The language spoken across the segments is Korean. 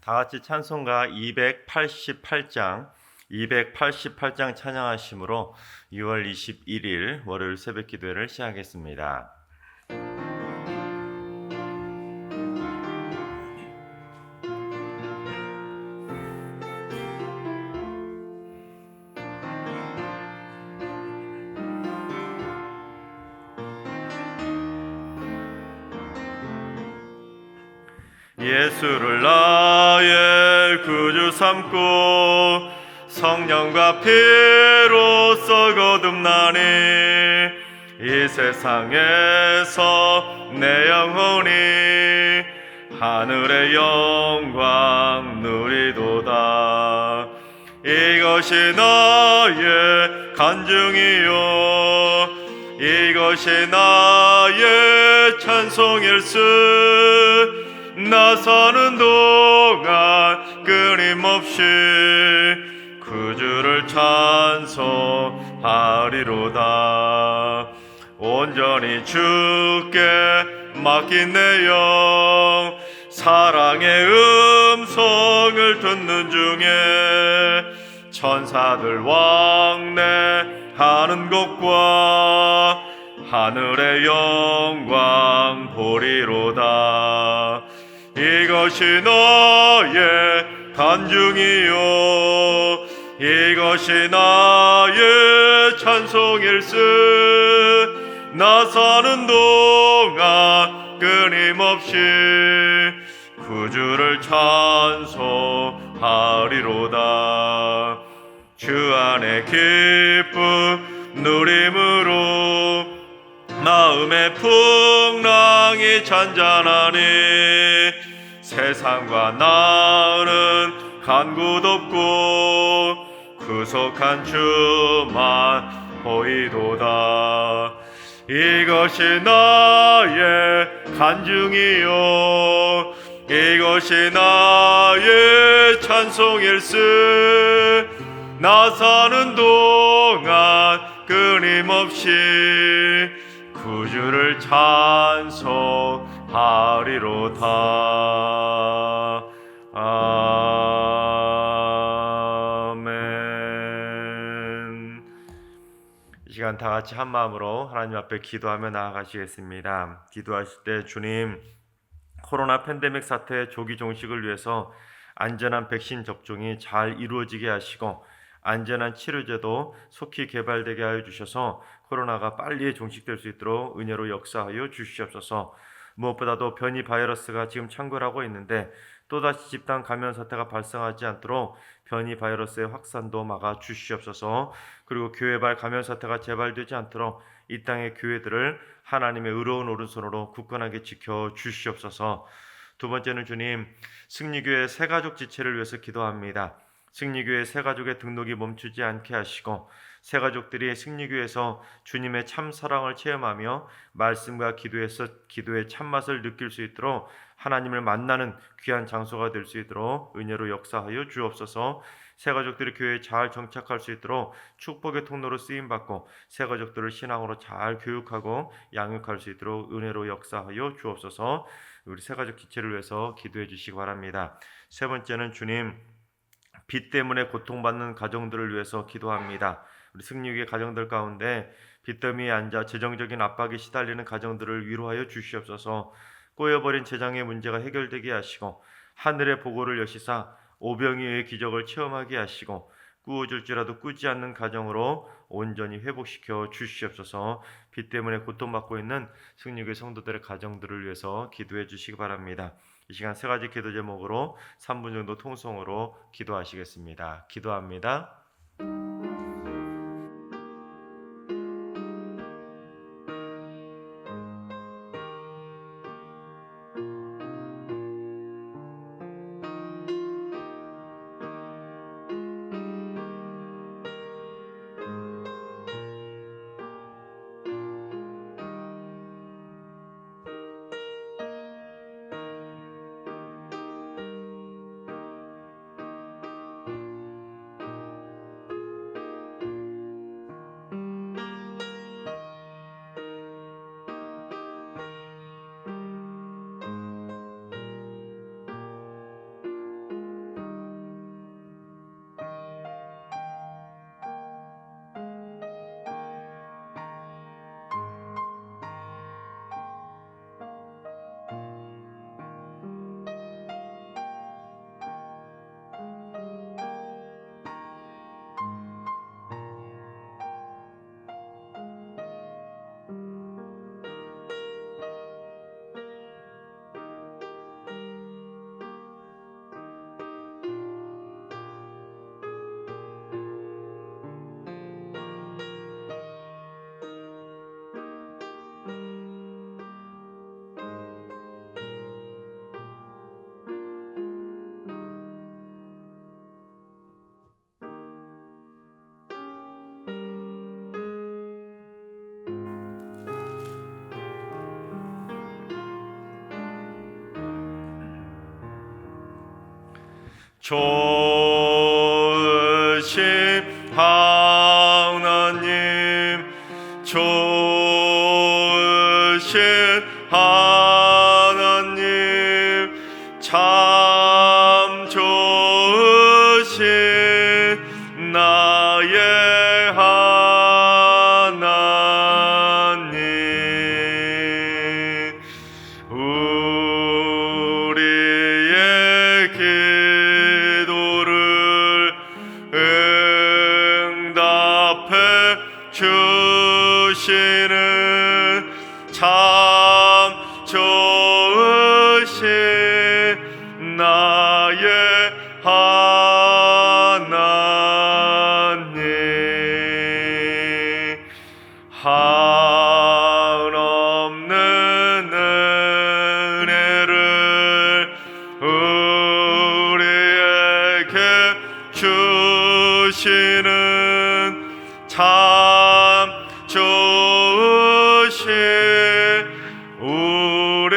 다 같이 찬송가 288장 찬양하심으로 6월 21일 월요일 새벽 기도회를 시작하겠습니다. 예수를 나의 구주 삼고 성령과 피로써 거듭나니 이 세상에서 내 영혼이 하늘의 영광 누리도다. 이것이 나의 간증이요 이것이 나의 찬송일세. 나 사는 동안 끊임없이 구주를 찬송하리로다. 온전히 주께 맡긴 내 영 사랑의 음성을 듣는 중에 천사들 왕래하는 것과 하늘의 영광 보리로다. 이것이 나의 간증이요 이것이 나의 찬송일세. 나 사는 동안 끊임없이 구주를 찬송하리로다. 주 안에 기쁨 누림으로 마음의 풍랑이 잔잔하니 세상과 나는 간곳 없고 구속한 주만 보이도다. 이것이 나의 간증이요 이것이 나의 찬송일세. 나 사는 동안 끊임없이 구주를 찬송하리로다. 아멘. 이 시간 다 같이 한 마음으로 하나님 앞에 기도하며 나아가시겠습니다. 기도하실 때 주님, 코로나 팬데믹 사태의 조기 종식을 위해서 안전한 백신 접종이 잘 이루어지게 하시고 안전한 치료제도 속히 개발되게 하여 주셔서 코로나가 빨리 종식될 수 있도록 은혜로 역사하여 주시옵소서. 무엇보다도 변이 바이러스가 지금 창궐하고 있는데 또다시 집단 감염 사태가 발생하지 않도록 변이 바이러스의 확산도 막아 주시옵소서. 그리고 교회발 감염 사태가 재발되지 않도록 이 땅의 교회들을 하나님의 의로운 오른손으로 굳건하게 지켜 주시옵소서. 두 번째는 주님, 승리교회 새가족 지체를 위해서 기도합니다. 승리교회 새가족의 등록이 멈추지 않게 하시고 새가족들이 승리교회에서 주님의 참 사랑을 체험하며 말씀과 기도의 참맛을 느낄 수 있도록 하나님을 만나는 귀한 장소가 될 수 있도록 은혜로 역사하여 주옵소서. 새가족들이 교회에 잘 정착할 수 있도록 축복의 통로로 쓰임받고 새가족들을 신앙으로 잘 교육하고 양육할 수 있도록 은혜로 역사하여 주옵소서. 우리 새가족 지체를 위해서 기도해 주시기 바랍니다. 세 번째는 주님, 빚 때문에 고통받는 가정들을 위해서 기도합니다. 우리 승리교회 가정들 가운데 빚더미에 앉아 재정적인 압박에 시달리는 가정들을 위로하여 주시옵소서. 꼬여버린 재정의 문제가 해결되게 하시고 하늘의 보고를 여시사 오병이어의 기적을 체험하게 하시고 꾸어줄지라도 꾸지 않는 가정으로 온전히 회복시켜 주시옵소서. 빚 때문에 고통받고 있는 승리교회 성도들의 가정들을 위해서 기도해 주시기 바랍니다. 이 시간 세 가지 기도 제목으로 3분 정도 통성으로 기도하시겠습니다. 기도합니다. 좋으신 하나님, 좋으신 하나님, 참 좋으신 나의 하나님, 우리의 기도를 응답해 주시는 참 좋으신 나의 하나님, 한없는 은혜를 우리에게 주시는 참 좋으신 우리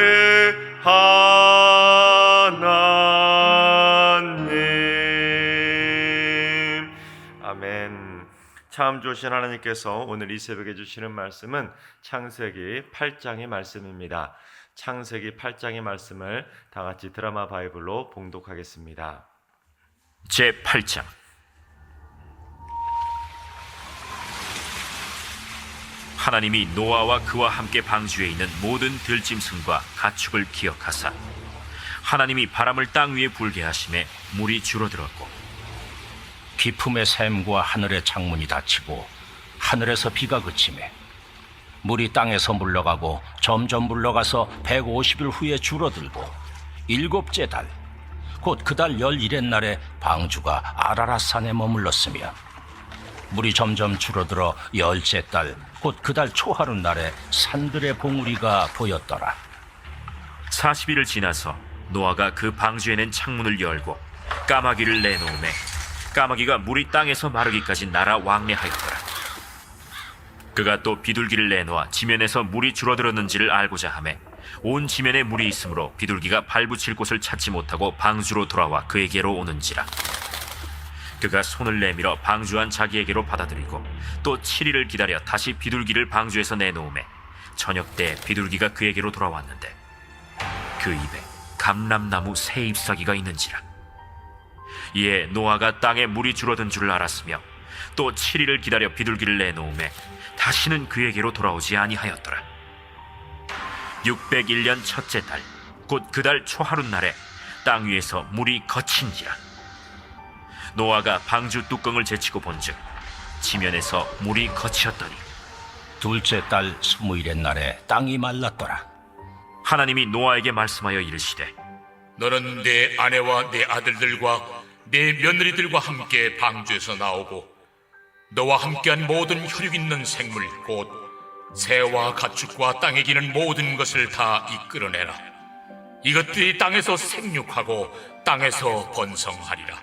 하나님. 아멘. 참 좋으신 하나님께서 오늘 이 새벽에 주시는 말씀은 창세기 8장의 말씀입니다. 창세기 8장의 말씀을 다 같이 드라마 바이블로 봉독하겠습니다. 제8장. 하나님이 노아와 그와 함께 방주에 있는 모든 들짐승과 가축을 기억하사 하나님이 바람을 땅 위에 불게 하심에 물이 줄어들었고 기품의 샘과 하늘의 창문이 닫히고 하늘에서 비가 그치매 물이 땅에서 물러가고 점점 물러가서 150일 후에 줄어들고 일곱째 달 곧 그 달 11의 날에 방주가 아라랏산에 머물렀으며 물이 점점 줄어들어 열째 달 곧 그 달 초하루 날에 산들의 봉우리가 보였더라. 40일을 지나서 노아가 그 방주에 낸 창문을 열고 까마귀를 내놓음에 까마귀가 물이 땅에서 마르기까지 날아 왕래하였더라. 그가 또 비둘기를 내놓아 지면에서 물이 줄어들었는지를 알고자 하매 온 지면에 물이 있으므로 비둘기가 발붙일 곳을 찾지 못하고 방주로 돌아와 그에게로 오는지라. 그가 손을 내밀어 방주한 자기에게로 받아들이고 또 7일을 기다려 다시 비둘기를 방주에서 내놓음에 저녁 때 비둘기가 그에게로 돌아왔는데 그 입에 감람나무 새 잎사귀가 있는지라. 이에 노아가 땅에 물이 줄어든 줄을 알았으며 또 7일을 기다려 비둘기를 내놓음에 다시는 그에게로 돌아오지 아니하였더라. 601년 첫째 달 곧 그 달 초하루 날에 땅 위에서 물이 거친지라. 노아가 방주 뚜껑을 제치고 본즉 지면에서 물이 거치었더니 둘째 달 20일의 날에 땅이 말랐더라. 하나님이 노아에게 말씀하여 이르시되 너는 내 아내와 내 아들들과 내 며느리들과 함께 방주에서 나오고 너와 함께한 모든 혈육 있는 생물 곧 새와 가축과 땅에 기는 모든 것을 다 이끌어내라. 이것들이 땅에서 생육하고 땅에서 번성하리라.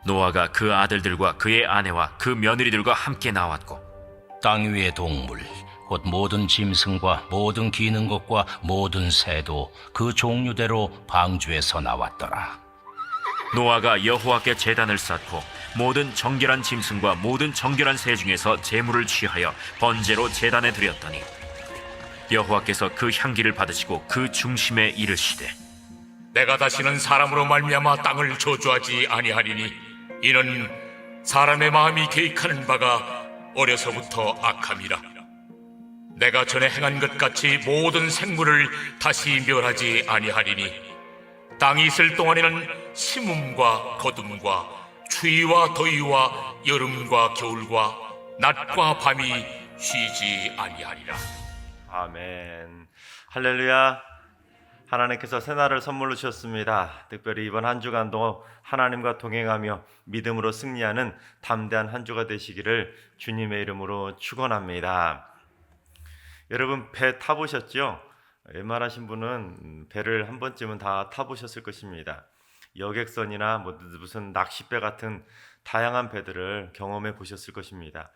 노아가 그 아들들과 그의 아내와 그 며느리들과 함께 나왔고 땅 위의 동물 곧 모든 짐승과 모든 기는 것과 모든 새도 그 종류대로 방주에서 나왔더라. 노아가 여호와께 제단을 쌓고 모든 정결한 짐승과 모든 정결한 새 중에서 제물을 취하여 번제로 제단에 드렸더니 여호와께서 그 향기를 받으시고 그 중심에 이르시되 내가 다시는 사람으로 말미암아 땅을 저주하지 아니하리니 이는 사람의 마음이 계획하는 바가 어려서부터 악함이라. 내가 전에 행한 것 같이 모든 생물을 다시 멸하지 아니하리니 땅이 있을 동안에는 심음과 거둠과 추위와 더위와 여름과 겨울과 낮과 밤이 쉬지 아니하리라. 아멘. 할렐루야. 하나님께서 새날을 선물로 주셨습니다. 특별히 이번 한 주간도 하나님과 동행하며 믿음으로 승리하는 담대한 한 주가 되시기를 주님의 이름으로 축원합니다. 여러분 배 타보셨죠? 웬만하신 분은 배를 한 번쯤은 다 타보셨을 것입니다. 여객선이나 무슨 낚싯배 같은 다양한 배들을 경험해 보셨을 것입니다.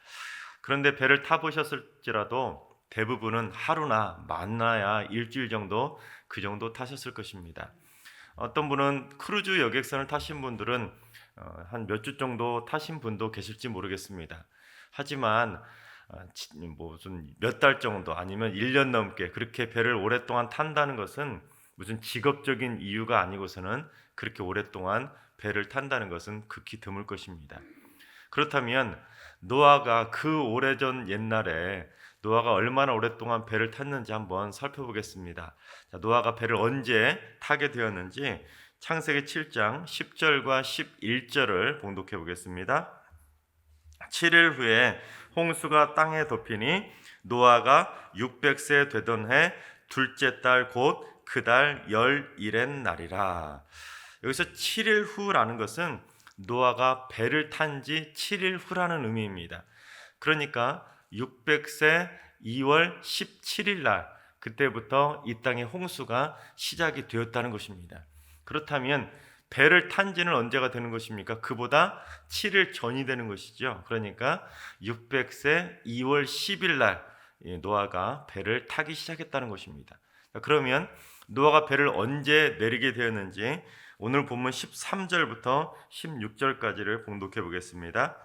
그런데 배를 타보셨을지라도 대부분은 하루나 많나야 일주일 정도 그 정도 타셨을 것입니다. 어떤 분은 크루즈 여객선을 타신 분들은 한 몇 주 정도 타신 분도 계실지 모르겠습니다. 하지만 무슨 몇 달 정도 아니면 1년 넘게 그렇게 배를 오랫동안 탄다는 것은 무슨 직업적인 이유가 아니고서는 그렇게 오랫동안 배를 탄다는 것은 극히 드물 것입니다. 그렇다면 노아가 그 오래전 옛날에 노아가 얼마나 오랫동안 배를 탔는지 한번 살펴보겠습니다. 자, 노아가 배를 언제 타게 되었는지 창세기 7장 10절과 11절을 봉독해 보겠습니다. 7일 후에 홍수가 땅에 덮이니 노아가 600세 되던 해 둘째 달 곧 그 달 11의 날이라. 여기서 7일 후라는 것은 노아가 배를 탄 지 7일 후라는 의미입니다. 그러니까 600세 2월 17일 날 그때부터 이 땅에 홍수가 시작이 되었다는 것입니다. 그렇다면 배를 탄 지는 언제가 되는 것입니까? 그보다 7일 전이 되는 것이죠. 그러니까 600세 2월 10일 날 노아가 배를 타기 시작했다는 것입니다. 그러면 노아가 배를 언제 내리게 되었는지 오늘 본문 13절부터 16절까지를 봉독해 보겠습니다.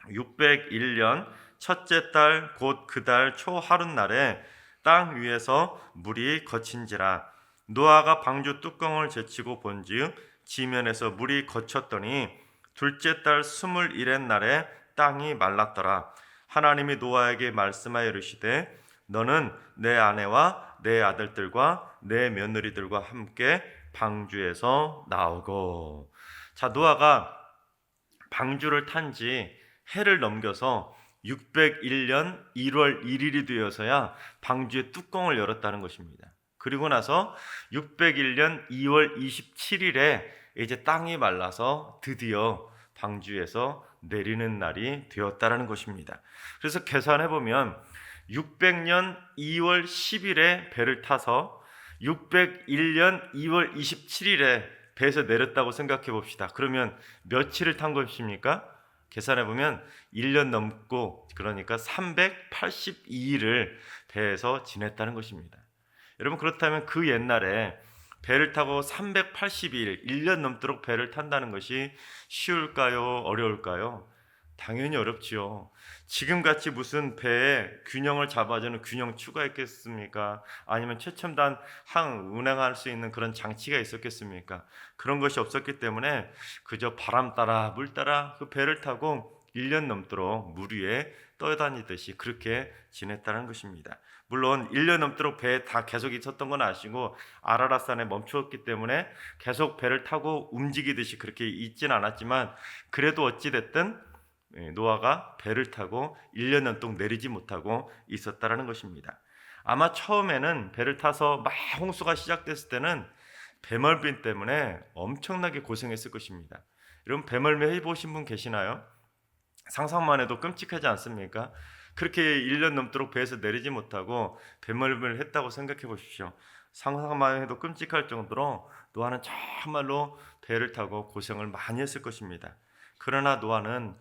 601년 첫째 달 곧 그 달 초 하룻날에 땅 위에서 물이 거친지라. 노아가 방주 뚜껑을 제치고 본즉 지면에서 물이 거쳤더니 둘째 달 21의 날에 땅이 말랐더라. 하나님이 노아에게 말씀하여 이르시되 너는 내 아내와 내 아들들과 내 며느리들과 함께 방주에서 나오고. 자, 노아가 방주를 탄 지 해를 넘겨서 601년 1월 1일이 되어서야 방주의 뚜껑을 열었다는 것입니다. 그리고 나서 601년 2월 27일에 이제 땅이 말라서 드디어 방주에서 내리는 날이 되었다는 것입니다. 그래서 계산해 보면 600년 2월 10일에 배를 타서 601년 2월 27일에 배에서 내렸다고 생각해 봅시다. 그러면 며칠을 탄 것입니까? 계산해 보면 1년 넘고 그러니까 382일을 배에서 지냈다는 것입니다. 여러분, 그렇다면 그 옛날에 배를 타고 382일, 1년 넘도록 배를 탄다는 것이 쉬울까요? 어려울까요? 당연히 어렵지요. 지금같이 무슨 배에 균형을 잡아주는 균형추가 있겠습니까? 아니면 최첨단 운행할 수 있는 그런 장치가 있었겠습니까? 그런 것이 없었기 때문에 그저 바람 따라 물 따라 그 배를 타고 1년 넘도록 물 위에 떠다니듯이 그렇게 지냈다는 것입니다. 물론 1년 넘도록 배에 다 계속 있었던 건 아시고 아라랏산에 멈추었기 때문에 계속 배를 타고 움직이듯이 그렇게 있진 않았지만 그래도 어찌됐든 노아가 배를 타고 1년 넘도록 내리지 못하고 있었다라는 것입니다. 아마 처음에는 배를 타서 막 홍수가 시작됐을 때는 배멀미 때문에 엄청나게 고생했을 것입니다. 여러분, 배멀미 해보신 분 계시나요? 상상만 해도 끔찍하지 않습니까? 그렇게 1년 넘도록 배에서 내리지 못하고 배멀미를 했다고 생각해 보십시오. 상상만 해도 끔찍할 정도로 노아는 정말로 배를 타고 고생을 많이 했을 것입니다. 그러나 노아는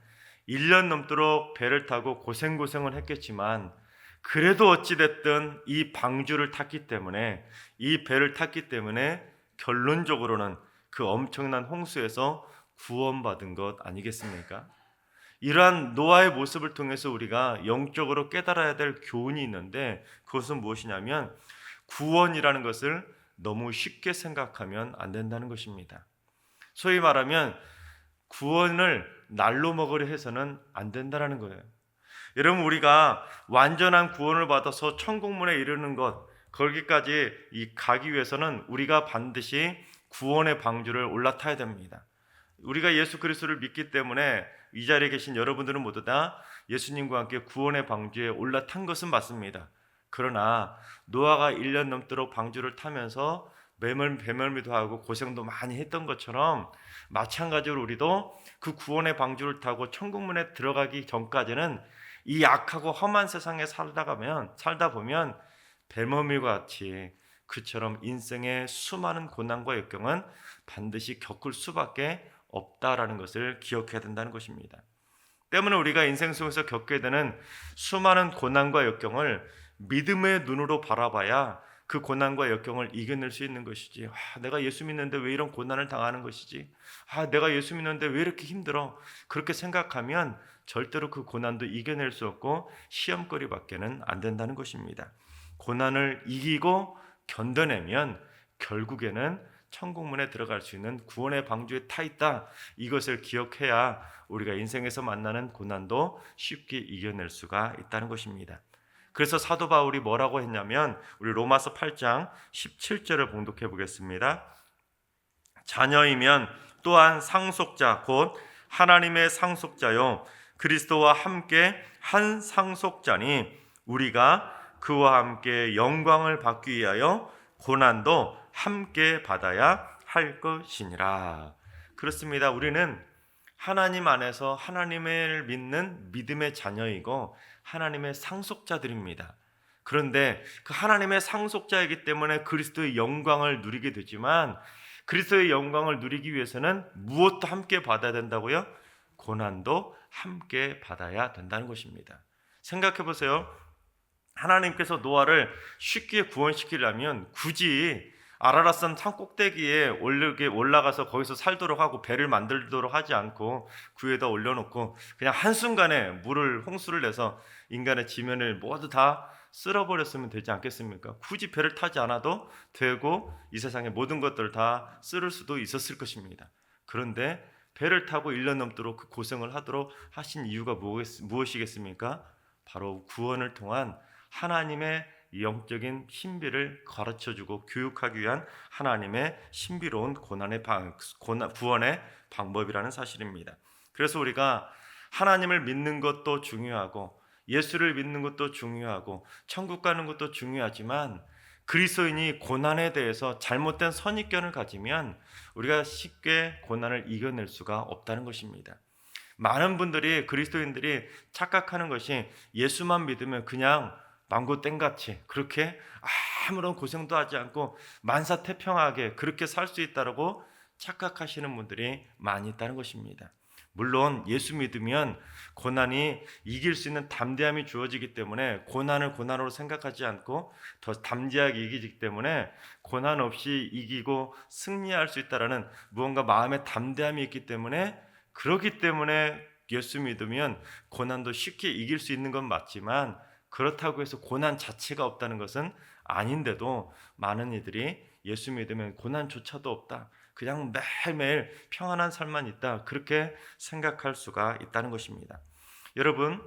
1년 넘도록 배를 타고 고생을 했겠지만 그래도 어찌됐든 이 방주를 탔기 때문에 이 배를 탔기 때문에 결론적으로는 그 엄청난 홍수에서 구원받은 것 아니겠습니까? 이러한 노아의 모습을 통해서 우리가 영적으로 깨달아야 될 교훈이 있는데 그것은 무엇이냐면 구원이라는 것을 너무 쉽게 생각하면 안 된다는 것입니다. 소위 말하면 구원을 날로 먹으려 해서는 안 된다는 거예요. 여러분, 우리가 완전한 구원을 받아서 천국문에 이르는 것, 거기까지 가기 위해서는 우리가 반드시 구원의 방주를 올라타야 됩니다. 우리가 예수 그리스도를 믿기 때문에 이 자리에 계신 여러분들은 모두 다 예수님과 함께 구원의 방주에 올라탄 것은 맞습니다. 그러나 노아가 1년 넘도록 방주를 타면서 배멀미도 하고 고생도 많이 했던 것처럼 마찬가지로 우리도 그 구원의 방주를 타고 천국문에 들어가기 전까지는 이 악하고 험한 세상에 살다 보면 배멀미와 같이 그처럼 인생의 수많은 고난과 역경은 반드시 겪을 수밖에 없다라는 것을 기억해야 된다는 것입니다. 때문에 우리가 인생 속에서 겪게 되는 수많은 고난과 역경을 믿음의 눈으로 바라봐야 그 고난과 역경을 이겨낼 수 있는 것이지. 내가 예수 믿는데 왜 이런 고난을 당하는 것이지? 내가 예수 믿는데 왜 이렇게 힘들어? 그렇게 생각하면 절대로 그 고난도 이겨낼 수 없고 시험거리밖에는 안 된다는 것입니다. 고난을 이기고 견뎌내면 결국에는 천국문에 들어갈 수 있는 구원의 방주에 타 있다. 이것을 기억해야 우리가 인생에서 만나는 고난도 쉽게 이겨낼 수가 있다는 것입니다. 그래서 사도 바울이 뭐라고 했냐면 우리 로마서 8장 17절을 봉독해 보겠습니다. 자녀이면 또한 상속자 곧 하나님의 상속자요 그리스도와 함께 한 상속자니 우리가 그와 함께 영광을 받기 위하여 고난도 함께 받아야 할 것이니라. 그렇습니다. 우리는 하나님 안에서 하나님을 믿는 믿음의 자녀이고 하나님의 상속자들입니다. 그런데 그 하나님의 상속자이기 때문에 그리스도의 영광을 누리게 되지만 그리스도의 영광을 누리기 위해서는 무엇도 함께 받아야 된다고요? 고난도 함께 받아야 된다는 것입니다. 생각해 보세요. 하나님께서 노아를 쉽게 구원시키려면 굳이 아라랏산 산 꼭대기에 올라가서 거기서 살도록 하고 배를 만들도록 하지 않고 그 위에다 올려놓고 그냥 한순간에 홍수를 내서 인간의 지면을 모두 다 쓸어버렸으면 되지 않겠습니까? 굳이 배를 타지 않아도 되고 이 세상의 모든 것들을 다 쓸을 수도 있었을 것입니다. 그런데 배를 타고 1년 넘도록 그 고생을 하도록 하신 이유가 무엇이겠습니까? 바로 구원을 통한 하나님의 영적인 신비를 가르쳐주고 교육하기 위한 하나님의 신비로운 구원의 방법이라는 사실입니다. 그래서 우리가 하나님을 믿는 것도 중요하고 예수를 믿는 것도 중요하고 천국 가는 것도 중요하지만 그리스도인이 고난에 대해서 잘못된 선입견을 가지면 우리가 쉽게 고난을 이겨낼 수가 없다는 것입니다. 많은 분들이 그리스도인들이 착각하는 것이 예수만 믿으면 그냥 망고 땡같이 그렇게 아무런 고생도 하지 않고 만사태평하게 그렇게 살 수 있다고 착각하시는 분들이 많이 있다는 것입니다. 물론 예수 믿으면 고난이 이길 수 있는 담대함이 주어지기 때문에 고난을 고난으로 생각하지 않고 더 담대하게 이기기 때문에 고난 없이 이기고 승리할 수 있다라는 무언가 마음의 담대함이 있기 때문에 그렇기 때문에 예수 믿으면 고난도 쉽게 이길 수 있는 건 맞지만 그렇다고 해서 고난 자체가 없다는 것은 아닌데도 많은 이들이 예수 믿으면 고난조차도 없다. 그냥 매일매일 평안한 삶만 있다. 그렇게 생각할 수가 있다는 것입니다. 여러분,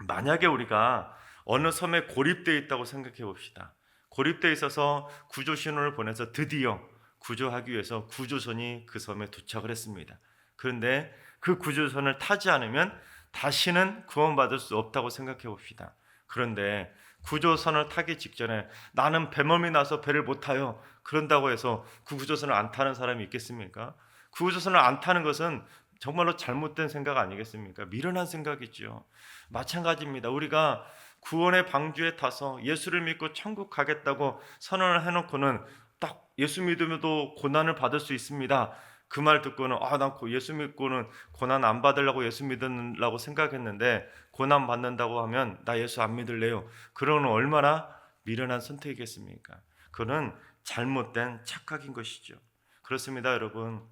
만약에 우리가 어느 섬에 고립되어 있다고 생각해 봅시다. 고립되어 있어서 구조 신호를 보내서 드디어 구조하기 위해서 구조선이 그 섬에 도착을 했습니다. 그런데 그 구조선을 타지 않으면 다시는 구원받을 수 없다고 생각해 봅시다. 그런데 구조선을 타기 직전에 나는 배멀미 나서 배를 못 타요. 그런다고 해서 그 구조선을 안 타는 사람이 있겠습니까? 그 구조선을 안 타는 것은 정말로 잘못된 생각 아니겠습니까? 미련한 생각이죠. 마찬가지입니다. 우리가 구원의 방주에 타서 예수를 믿고 천국 가겠다고 선언을 해놓고는 딱 예수 믿으면도 고난을 받을 수 있습니다. 그 말 듣고는 난 예수 믿고는 고난 안 받으려고 예수 믿으려고 생각했는데 고난 받는다고 하면 나 예수 안 믿을래요. 그러는 얼마나 미련한 선택이겠습니까? 그는 잘못된 착각인 것이죠. 그렇습니다, 여러분.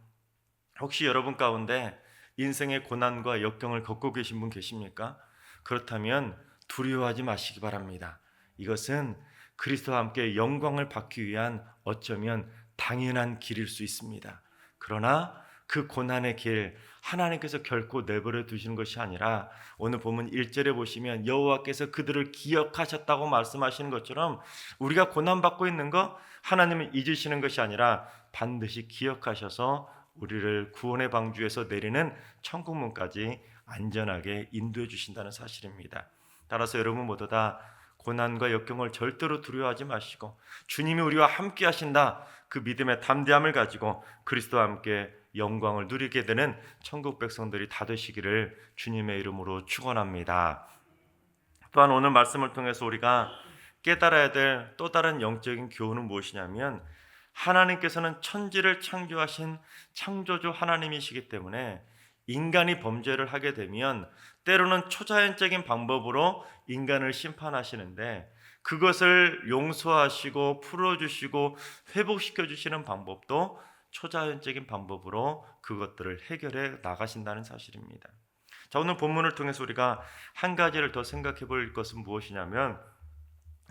혹시 여러분 가운데 인생의 고난과 역경을 겪고 계신 분 계십니까? 그렇다면 두려워하지 마시기 바랍니다. 이것은 그리스도와 함께 영광을 받기 위한 어쩌면 당연한 길일 수 있습니다. 그러나 그 고난의 길 하나님께서 결코 내버려 두시는 것이 아니라 오늘 본문 1절에 보시면 여호와께서 그들을 기억하셨다고 말씀하시는 것처럼 우리가 고난받고 있는 거 하나님은 잊으시는 것이 아니라 반드시 기억하셔서 우리를 구원의 방주에서 내리는 천국문까지 안전하게 인도해 주신다는 사실입니다. 따라서 여러분 모두 다 고난과 역경을 절대로 두려워하지 마시고 주님이 우리와 함께 하신다 그 믿음의 담대함을 가지고 그리스도와 함께 영광을 누리게 되는 천국 백성들이 다 되시기를 주님의 이름으로 축원합니다. 또한 오늘 말씀을 통해서 우리가 깨달아야 될 또 다른 영적인 교훈은 무엇이냐면 하나님께서는 천지를 창조하신 창조주 하나님이시기 때문에 인간이 범죄를 하게 되면 때로는 초자연적인 방법으로 인간을 심판하시는데 그것을 용서하시고 풀어주시고 회복시켜 주시는 방법도 초자연적인 방법으로 그것들을 해결해 나가신다는 사실입니다. 자, 오늘 본문을 통해서 우리가 한 가지를 더 생각해 볼 것은 무엇이냐면,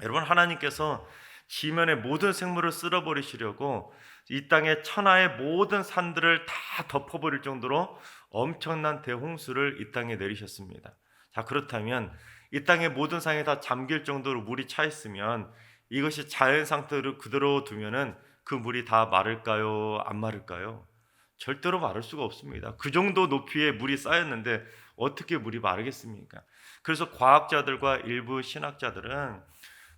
여러분, 하나님께서 지면의 모든 생물을 쓸어버리시려고 이 땅의 천하의 모든 산들을 다 덮어버릴 정도로 엄청난 대홍수를 이 땅에 내리셨습니다. 자, 그렇다면 이 땅의 모든 산이 다 잠길 정도로 물이 차 있으면 이것이 자연 상태로 그대로 두면은 그 물이 다 마를까요? 안 마를까요? 절대로 마를 수가 없습니다. 그 정도 높이에 물이 쌓였는데 어떻게 물이 마르겠습니까? 그래서 과학자들과 일부 신학자들은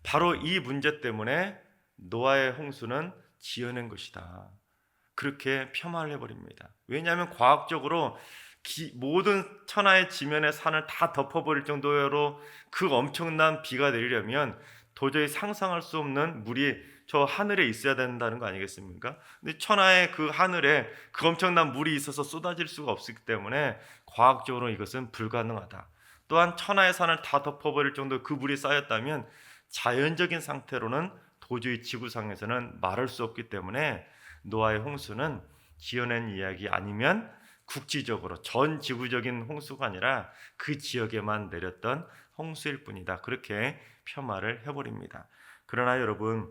바로 이 문제 때문에 노아의 홍수는 지어낸 것이다, 그렇게 폄하를 해버립니다. 왜냐하면 과학적으로 모든 천하의 지면의 산을 다 덮어버릴 정도로 그 엄청난 비가 내리려면 도저히 상상할 수 없는 물이 저 하늘에 있어야 된다는 거 아니겠습니까? 근데 천하의 그 하늘에 그 엄청난 물이 있어서 쏟아질 수가 없기 때문에 과학적으로 이것은 불가능하다. 또한 천하의 산을 다 덮어버릴 정도 그 물이 쌓였다면 자연적인 상태로는 도저히 지구상에서는 마를 수 없기 때문에 노아의 홍수는 지어낸 이야기 아니면 국지적으로 전 지구적인 홍수가 아니라 그 지역에만 내렸던 홍수일 뿐이다, 그렇게 폄하를 해버립니다. 그러나 여러분,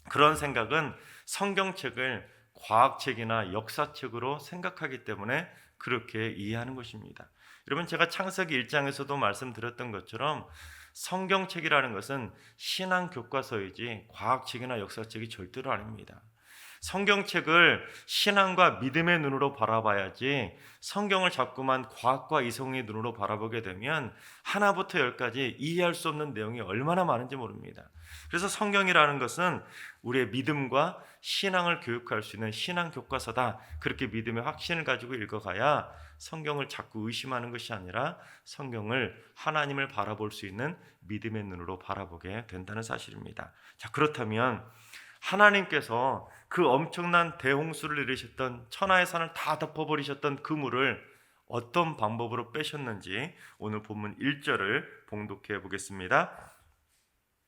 그런 생각은 성경책을 과학책이나 역사책으로 생각하기 때문에 그렇게 이해하는 것입니다. 여러분, 제가 창세기 1장에서도 말씀드렸던 것처럼 성경책이라는 것은 신앙 교과서이지 과학책이나 역사책이 절대로 아닙니다. 성경책을 신앙과 믿음의 눈으로 바라봐야지, 성경을 자꾸만 과학과 이성의 눈으로 바라보게 되면 하나부터 열까지 이해할 수 없는 내용이 얼마나 많은지 모릅니다. 그래서 성경이라는 것은 우리의 믿음과 신앙을 교육할 수 있는 신앙 교과서다, 그렇게 믿음의 확신을 가지고 읽어가야 성경을 자꾸 의심하는 것이 아니라 성경을, 하나님을 바라볼 수 있는 믿음의 눈으로 바라보게 된다는 사실입니다. 자, 그렇다면 하나님께서 그 엄청난 대홍수를 이루셨던, 천하의 산을 다 덮어버리셨던 그 물을 어떤 방법으로 빼셨는지 오늘 본문 1절을 봉독해 보겠습니다.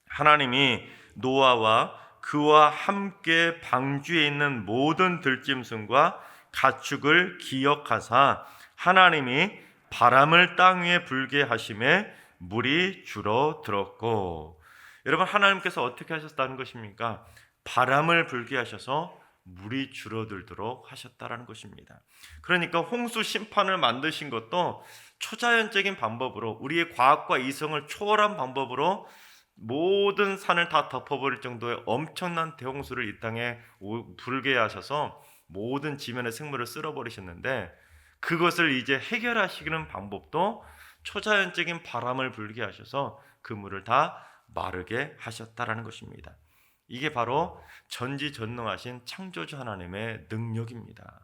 하나님이 노아와 그와 함께 방주에 있는 모든 들짐승과 가축을 기억하사 하나님이 바람을 땅 위에 불게 하심에 물이 줄어들었고. 여러분, 하나님께서 어떻게 하셨다는 것입니까? 바람을 불게 하셔서 물이 줄어들도록 하셨다라는 것입니다. 그러니까 홍수 심판을 만드신 것도 초자연적인 방법으로, 우리의 과학과 이성을 초월한 방법으로 모든 산을 다 덮어버릴 정도의 엄청난 대홍수를 이 땅에 불게 하셔서 모든 지면의 생물을 쓸어버리셨는데, 그것을 이제 해결하시는 방법도 초자연적인 바람을 불게 하셔서 그 물을 다 마르게 하셨다라는 것입니다. 이게 바로 전지전능하신 창조주 하나님의 능력입니다.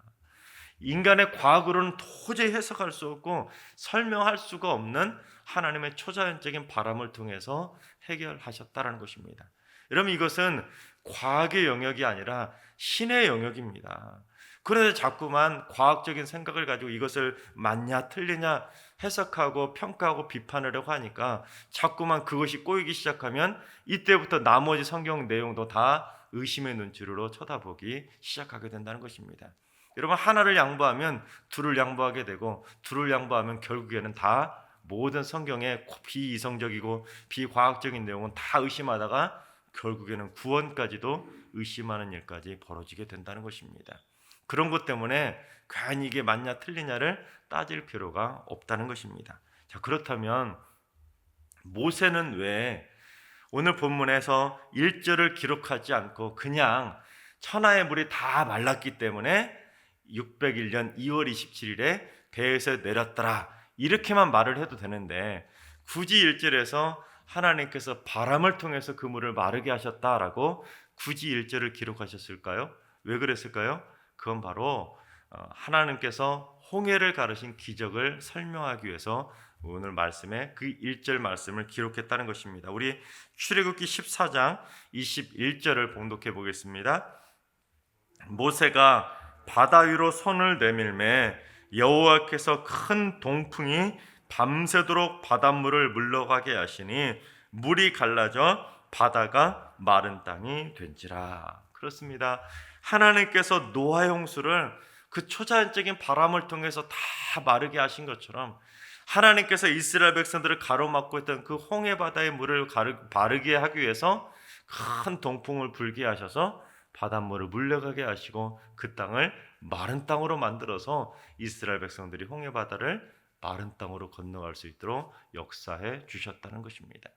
인간의 과학으로는 도저히 해석할 수 없고 설명할 수가 없는 하나님의 초자연적인 바람을 통해서 해결하셨다라는 것입니다. 여러분, 이것은 과학의 영역이 아니라 신의 영역입니다. 그래서 자꾸만 과학적인 생각을 가지고 이것을 맞냐 틀리냐 해석하고 평가하고 비판하려고 하니까 자꾸만 그것이 꼬이기 시작하면 이때부터 나머지 성경 내용도 다 의심의 눈치로 쳐다보기 시작하게 된다는 것입니다. 여러분, 하나를 양보하면 둘을 양보하게 되고, 둘을 양보하면 결국에는 다 모든 성경의 비이성적이고 비과학적인 내용은 다 의심하다가 결국에는 구원까지도 의심하는 일까지 벌어지게 된다는 것입니다. 그런 것 때문에 과연 이게 맞냐 틀리냐를 따질 필요가 없다는 것입니다. 자, 그렇다면 모세는 왜 오늘 본문에서 1절을 기록하지 않고 그냥 천하의 물이 다 말랐기 때문에 601년 2월 27일에 배에서 내렸더라, 이렇게만 말을 해도 되는데 굳이 1절에서 하나님께서 바람을 통해서 그 물을 마르게 하셨다라고 굳이 1절을 기록하셨을까요? 왜 그랬을까요? 그건 바로 하나님께서 홍해를 가르신 기적을 설명하기 위해서 오늘 말씀에 그 1절 말씀을 기록했다는 것입니다. 우리 출애굽기 14장 21절을 봉독해 보겠습니다. 모세가 바다 위로 손을 내밀매 여호와께서 큰 동풍이 밤새도록 바닷물을 물러가게 하시니 물이 갈라져 바다가 마른 땅이 된지라. 그렇습니다. 하나님께서 노아의 홍수를 그 초자연적인 바람을 통해서 다 마르게 하신 것처럼 하나님께서 이스라엘 백성들을 가로막고 있던 그 홍해 바다의 물을 마르게 하기 위해서 큰 동풍을 불게 하셔서 바닷물을 물려가게 하시고 그 땅을 마른 땅으로 만들어서 이스라엘 백성들이 홍해 바다를 마른 땅으로 건너갈 수 있도록 역사해 주셨다는 것입니다.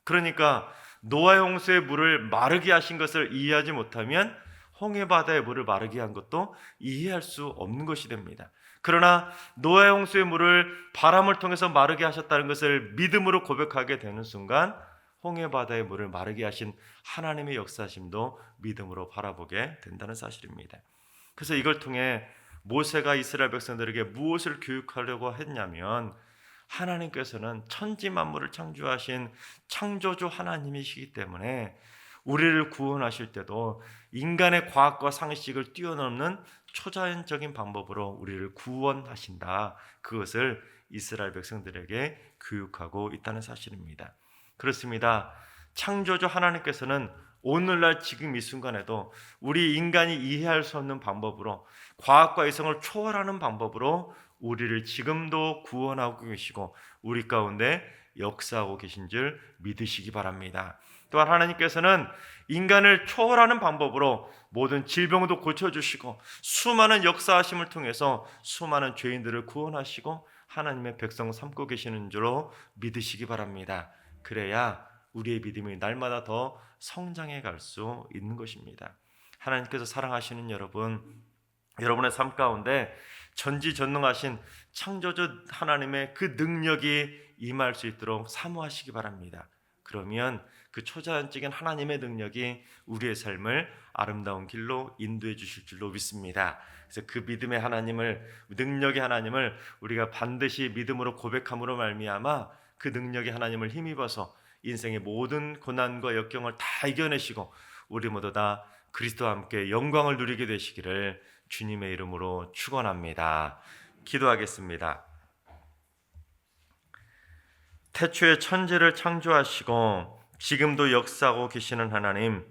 그러니까 노아의 홍수의 물을 마르게 하신 것을 이해하지 못하면 홍해 바다의 물을 마르게 한 것도 이해할 수 없는 것이 됩니다. 그러나 노아의 홍수의 물을 바람을 통해서 마르게 하셨다는 것을 믿음으로 고백하게 되는 순간 홍해 바다의 물을 마르게 하신 하나님의 역사심도 믿음으로 바라보게 된다는 사실입니다. 그래서 이걸 통해 모세가 이스라엘 백성들에게 무엇을 교육하려고 했냐면 하나님께서는 천지 만물을 창조하신 창조주 하나님이시기 때문에 우리를 구원하실 때도 인간의 과학과 상식을 뛰어넘는 초자연적인 방법으로 우리를 구원하신다. 그것을 이스라엘 백성들에게 교육하고 있다는 사실입니다. 그렇습니다. 창조주 하나님께서는 오늘날 지금 이 순간에도 우리 인간이 이해할 수 없는 방법으로 과학과 이성을 초월하는 방법으로 우리를 지금도 구원하고 계시고 우리 가운데 역사하고 계신 줄 믿으시기 바랍니다. 또한 하나님께서는 인간을 초월하는 방법으로 모든 질병도 고쳐주시고 수많은 역사하심을 통해서 수많은 죄인들을 구원하시고 하나님의 백성 삼고 계시는 줄로 믿으시기 바랍니다. 그래야 우리의 믿음이 날마다 더 성장해 갈 수 있는 것입니다. 하나님께서 사랑하시는 여러분의 삶 가운데 전지전능하신 창조주 하나님의 그 능력이 임할 수 있도록 사모하시기 바랍니다. 그러면 그 초자연적인 하나님의 능력이 우리의 삶을 아름다운 길로 인도해 주실 줄로 믿습니다. 그래서 그 믿음의 하나님을, 능력의 하나님을 우리가 반드시 믿음으로 고백함으로 말미암아 그 능력의 하나님을 힘입어서 인생의 모든 고난과 역경을 다 이겨내시고 우리 모두 다 그리스도와 함께 영광을 누리게 되시기를 주님의 이름으로 축원합니다. 기도하겠습니다. 태초에 천지를 창조하시고 지금도 역사하고 계시는 하나님,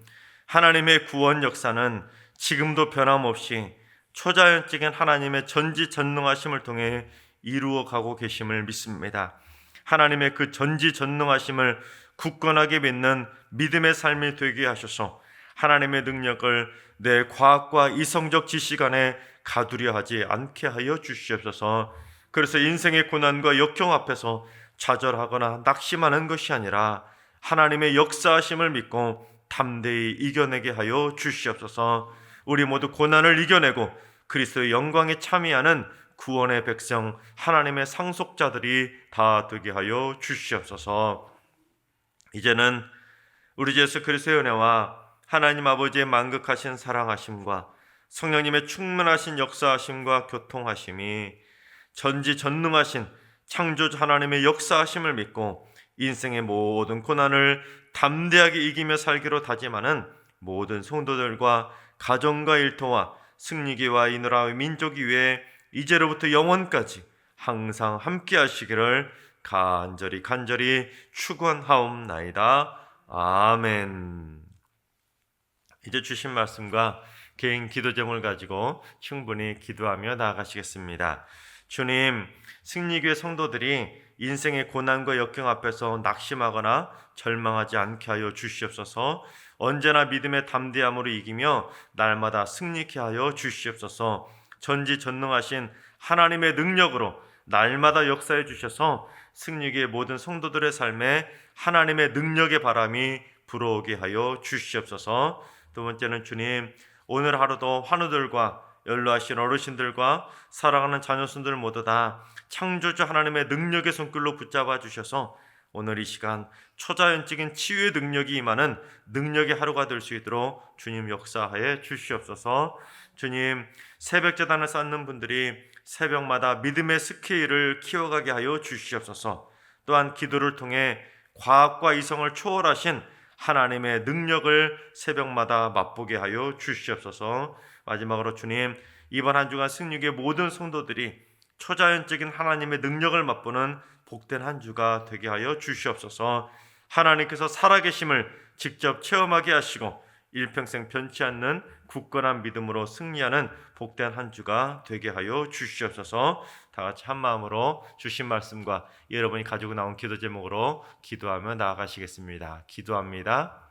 하나님의 구원 역사는 지금도 변함없이 초자연적인 하나님의 전지전능하심을 통해 이루어가고 계심을 믿습니다. 하나님의 그 전지전능하심을 굳건하게 믿는 믿음의 삶이 되게 하셔서 하나님의 능력을 내 과학과 이성적 지식 안에 가두려 하지 않게 하여 주시옵소서. 그래서 인생의 고난과 역경 앞에서 좌절하거나 낙심하는 것이 아니라 하나님의 역사하심을 믿고 담대히 이겨내게 하여 주시옵소서. 우리 모두 고난을 이겨내고 그리스도의 영광에 참여하는 구원의 백성, 하나님의 상속자들이 다 되게 하여 주시옵소서. 이제는 우리 주 예수 그리스도의 은혜와 하나님 아버지의 만극하신 사랑하심과 성령님의 충만하신 역사하심과 교통하심이 전지전능하신 창조주 하나님의 역사하심을 믿고 인생의 모든 고난을 담대하게 이기며 살기로 다짐하는 모든 성도들과 가정과 일터와 승리기와 이 나라의 민족이 위해 이제로부터 영원까지 항상 함께 하시기를 간절히 축원하옵나이다. 아멘. 이제 주신 말씀과 개인 기도 제목을 가지고 충분히 기도하며 나아가시겠습니다. 주님, 승리교회 성도들이 인생의 고난과 역경 앞에서 낙심하거나 절망하지 않게 하여 주시옵소서. 언제나 믿음의 담대함으로 이기며 날마다 승리케 하여 주시옵소서. 전지전능하신 하나님의 능력으로 날마다 역사해 주셔서 승리교회 모든 성도들의 삶에 하나님의 능력의 바람이 불어오게 하여 주시옵소서. 두 번째는 주님, 오늘 하루도 환우들과 연로하신 어르신들과 사랑하는 자녀손들 모두 다 창조주 하나님의 능력의 손길로 붙잡아 주셔서 오늘 이 시간 초자연적인 치유의 능력이 임하는 능력의 하루가 될 수 있도록 주님 역사하여 주시옵소서. 주님, 새벽 제단을 쌓는 분들이 새벽마다 믿음의 스케일을 키워가게 하여 주시옵소서. 또한 기도를 통해 과학과 이성을 초월하신 하나님의 능력을 새벽마다 맛보게 하여 주시옵소서. 마지막으로 주님, 이번 한 주간 승리교회 모든 성도들이 초자연적인 하나님의 능력을 맛보는 복된 한 주가 되게 하여 주시옵소서. 하나님께서 살아계심을 직접 체험하게 하시고 일평생 변치 않는 굳건한 믿음으로 승리하는 복된 한 주가 되게 하여 주시옵소서. 다 같이 한 마음으로 주신 말씀과 여러분이 가지고 나온 기도 제목으로 기도하며 나아가시겠습니다. 기도합니다.